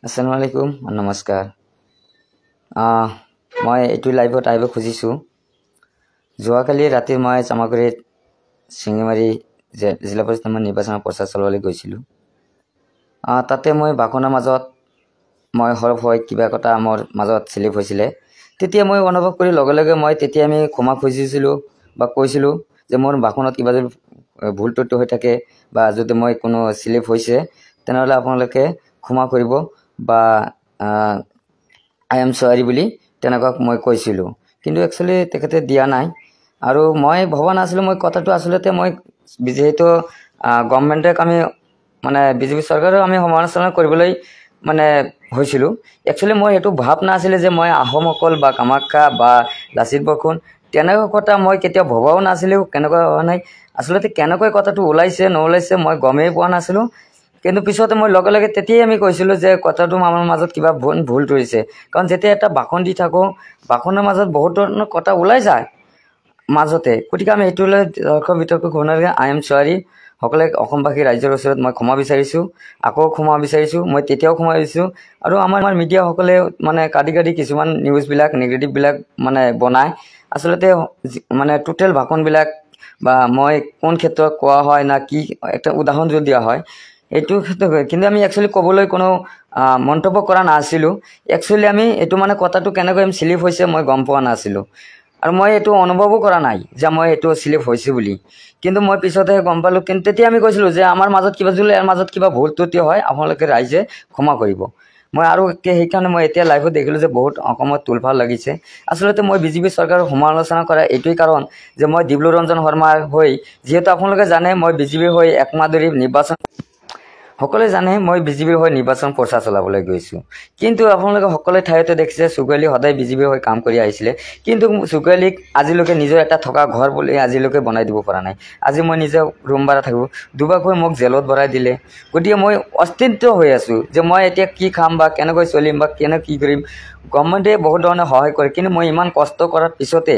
আসসালামু আলাইকুম নমস্কাৰ মই এইটো লাইভত আহিব খুজিছোঁ যোৱাকালি ৰাতি মই চামাগুৰিত শিঙিমাৰী জিলা পৰিষদ নিৰ্বাচনৰ প্ৰচাৰ চলাবলৈ গৈছিলোঁ তাতে মই বাকনৰ মাজত মই হৰফ হৈ কিবা কথা মোৰ মাজত স্লিপ হৈছিলে তেতিয়া মই অনুভৱ কৰি লগে লগে মই তেতিয়া আমি ক্ষমা খুজিছিলোঁ বা কৈছিলোঁ যে মোৰ বাকনত কিবা যদি ভুল ত্ৰুটি হৈ থাকে বা যদি মই কোনো স্লিপ হৈছে তেনেহ'লে আপোনালোকে ক্ষমা কৰিব বা আই এম সৰি বুলি তেনেকুৱা মই কৈছিলোঁ কিন্তু একচুয়ালি তেখেতে দিয়া নাই আৰু মই ভবা নাছিলোঁ মই কথাটো আসলতে মই যেহেতু গভৰ্ণমেণ্টক আমি মানে বিজেপি চৰকাৰক আমি সমালোচনা কৰিবলৈ মানে হৈছিলোঁ একচুয়ালি মই এইটো ভাব নাছিলে যে মই আহোমসকল বা কামাখ্যা বা লাচিত বৰফুকন তেনেকুৱা কথা মই কেতিয়াও ভবাও নাছিলোঁ কেনেকুৱা হোৱা নাই আসলতে কেনেকৈ কথাটো ওলাইছে নওলাইছে মই গমেই পোৱা নাছিলোঁ কিন্তু পিছতে মই লগে লগে তেতিয়াই আমি কৈছিলোঁ যে কথাটো আমাৰ মাজত কিবা ভুল ধৰিছে কাৰণ যেতিয়া এটা বাকন দি থাকোঁ বাকনৰ মাজত বহুত ধৰণৰ কথা ওলাই যায় মাজতে গতিকে আমি এইটোলৈ দৰ্শক বিতৰ্ক ঘূৰণালে আই এম সৰি সকলে অসমবাসী ৰাজ্যৰ ওচৰত মই ক্ষমা বিচাৰিছোঁ আকৌ ক্ষমা বিচাৰিছোঁ মই তেতিয়াও ক্ষমা বিচাৰিছোঁ আৰু আমাৰ মিডিয়াসকলে মানে কাটি কাটি কিছুমান নিউজবিলাক নেগেটিভবিলাক মানে বনায় আসলতে মানে টোটেল বাকনবিলাক বা মই কোন ক্ষেত্ৰত কোৱা হয় না কি একটা উদাহৰণ যদি দিয়া হয় এইটো ক্ষেত্ৰত কিন্তু আমি একচুয়ালি ক'বলৈ কোনো মন্তব্য কৰা নাছিলোঁ একচুয়ালি আমি এইটো মানে কথাটো কেনেকৈ আমি স্লিপ হৈছে মই গম পোৱা নাছিলোঁ আৰু মই এইটো অনুভৱো কৰা নাই যে মই এইটো স্লিপ হৈছে বুলি কিন্তু মই পিছতে গম পালোঁ কিন্তু তেতিয়া আমি কৈছিলোঁ যে আমাৰ মাজত কিবা যদি ইয়াৰ মাজত কিবা ভুল ত্ৰুটি হয় আপোনালোকে ৰাইজে ক্ষমা কৰিব মই আৰু সেইকাৰণে মই এতিয়া লাইভত দেখিলোঁ যে বহুত অসমত তুলফাল লাগিছে আসলতে মই বিজেপি চৰকাৰৰ সমালোচনা কৰা এইটোৱেই কাৰণ যে মই ডিব্ৰু ৰঞ্জন শৰ্মাৰ হৈ যিহেতু আপোনালোকে জানে মই বিজেপিৰ হৈ একমাহ ধৰি নিৰ্বাচন সকলে জানে মই বিজেপিৰ হৈ নিৰ্বাচন প্ৰচাৰ চলাবলৈ গৈছোঁ কিন্তু আপোনালোকে সকলে ঠাইতে দেখিছে সুগেলি সদায় বিজেপিৰ হৈ কাম কৰি আহিছিলে কিন্তু সুগেলিক আজিলৈকে নিজৰ এটা থকা ঘৰ বুলি আজিলৈকে বনাই দিব পৰা নাই আজি মই নিজে ৰুম ভাড়া থাকোঁ দুবাৰকৈ মোক জেলত ভৰাই দিলে গতিকে মই অস্তিত্ব হৈ আছোঁ যে মই এতিয়া কি খাম বা কেনেকৈ চলিম বা কি কৰিম গভৰ্ণমেণ্টে বহুত ধৰণে সহায় কৰে কিন্তু মই ইমান কষ্ট কৰাৰ পিছতে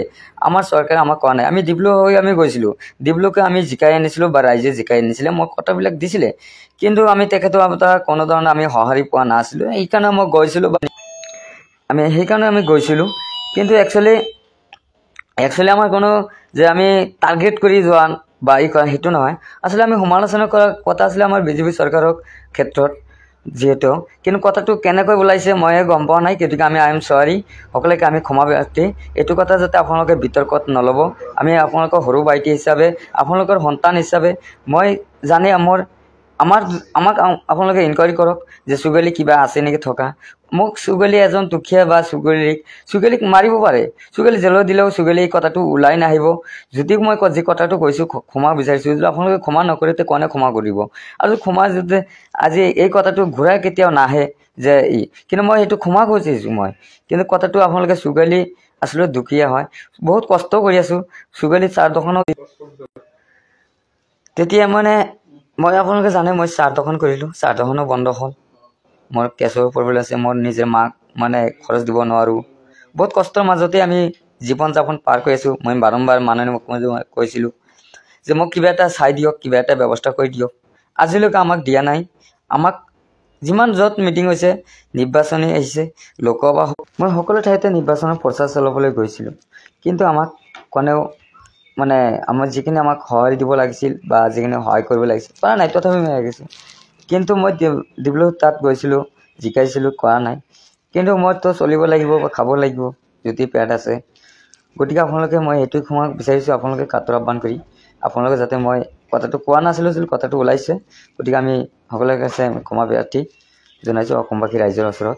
আমাৰ চৰকাৰে আমাক কোৱা নাই আমি ডিব্ৰু হৈ আমি গৈছিলোঁ ডিব্ৰুকে আমি জিকাই আনিছিলোঁ বা ৰাইজে জিকাই আনিছিলে মই কথাবিলাক দিছিলে কিন্তু আমি তেখেতৰ কোনো ধৰণৰ আমি সঁহাৰি পোৱা নাছিলোঁ এইকাৰণে মই গৈছিলোঁ বা সেইকাৰণে আমি গৈছিলোঁ কিন্তু একচুৱেলি আমাৰ কোনো যে আমি টাৰ্গেট কৰি যোৱা বা কৰা সেইটো নহয় আচলতে আমি সমালোচনা কৰা কথা আছিলে আমাৰ বিজেপি চৰকাৰৰ ক্ষেত্ৰত যিহেতু কিন্তু কথাটো কেনেকৈ ওলাইছে ময়ে গম পোৱা নাই গতিকে আমি আই এম সৰি সকলোকে আমি ক্ষমা প্ৰাৰ্থী এইটো কথা যাতে আপোনালোকে বিতৰ্কত নল'ব আমি আপোনালোকৰ সৰু ভাইটি হিচাপে আপোনালোকৰ সন্তান হিচাপে মই জানি আমাক আপোনালোকে ইনকুৱাৰী কৰক যে সুগেলি কিবা আছে নেকি থকা মোক সুগেলি এজন দুখীয়া বা সুগেলিক মাৰিব পাৰে সুগেলি জেলত দিলেও সুগেলি কথাটো ওলাই নাহিব যদি মই যি কথাটো কৈছোঁ ক্ষমা বিচাৰিছোঁ যদি আপোনালোকে ক্ষমা নকৰে তে কোনে ক্ষমা কৰিব আৰু ক্ষমা যদি আজি এই কথাটো ঘূৰাই কেতিয়াও নাহে যে কিন্তু মই এইটো ক্ষমা খুজিছোঁ মই কিন্তু কথাটো আপোনালোকে সুগেলি আচলতে দুখীয়া হয় বহুত কষ্ট কৰি আছোঁ সুগেলি চাহ দোকানত তেতিয়া মানে মই আপোনালোকে জানে মই চাহ দোকান কৰিলোঁ চাহ দোকানো বন্ধ হ'ল মোৰ কেছৰ প্ৰব্লেম আছে মোৰ নিজে মাক মানে খৰচ দিব নোৱাৰোঁ বহুত কষ্টৰ মাজতে আমি জীৱন যাপন পাৰ কৰি আছোঁ মই বাৰম্বাৰ মাননীয় মুখ্যমন্ত্ৰী কৈছিলোঁ যে মোক কিবা এটা চাই দিয়ক কিবা এটা ব্যৱস্থা কৰি দিয়ক আজিলৈকে আমাক দিয়া নাই আমাক যিমান য'ত মিটিং হৈছে নিৰ্বাচনী আহিছে লোকসভা মই সকলো ঠাইতে নিৰ্বাচনৰ প্ৰচাৰ চলাবলৈ গৈছিলোঁ কিন্তু আমাক কোনেও মানে আমাৰ যিখিনি আমাক সহায় দিব লাগিছিল বা যিখিনি সহায় কৰিব লাগিছিল কৰা নাই তথাপি মই আহিছোঁ কিন্তু মই ডিব্ৰু তাত গৈছিলোঁ জিকাইছিলোঁ কৰা নাই কিন্তু মইতো চলিব লাগিব বা খাব লাগিব যদি পেট আছে গতিকে আপোনালোকে মই এইটোৱে ক্ষমা বিচাৰিছোঁ আপোনালোকে কাটৰ আহ্বান কৰি আপোনালোকে যাতে মই কথাটো কোৱা নাছিলোঁ যদি কথাটো ওলাইছে গতিকে আমি সকলোৰে কাছে ক্ষমা প্ৰাৰ্থী জনাইছোঁ অসমবাসী ৰাইজৰ ওচৰত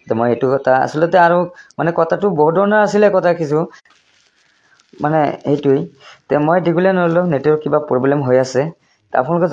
মই এইটো কথা আচলতে আৰু মানে কথাটো বহুত ধৰণৰ আছিলে কথা কিছু মানে এইটোৱেই মই দীঘলীয়া নল'লেও নেটৰ কিবা প্ৰব্লেম হৈ আছে আপোনালোকে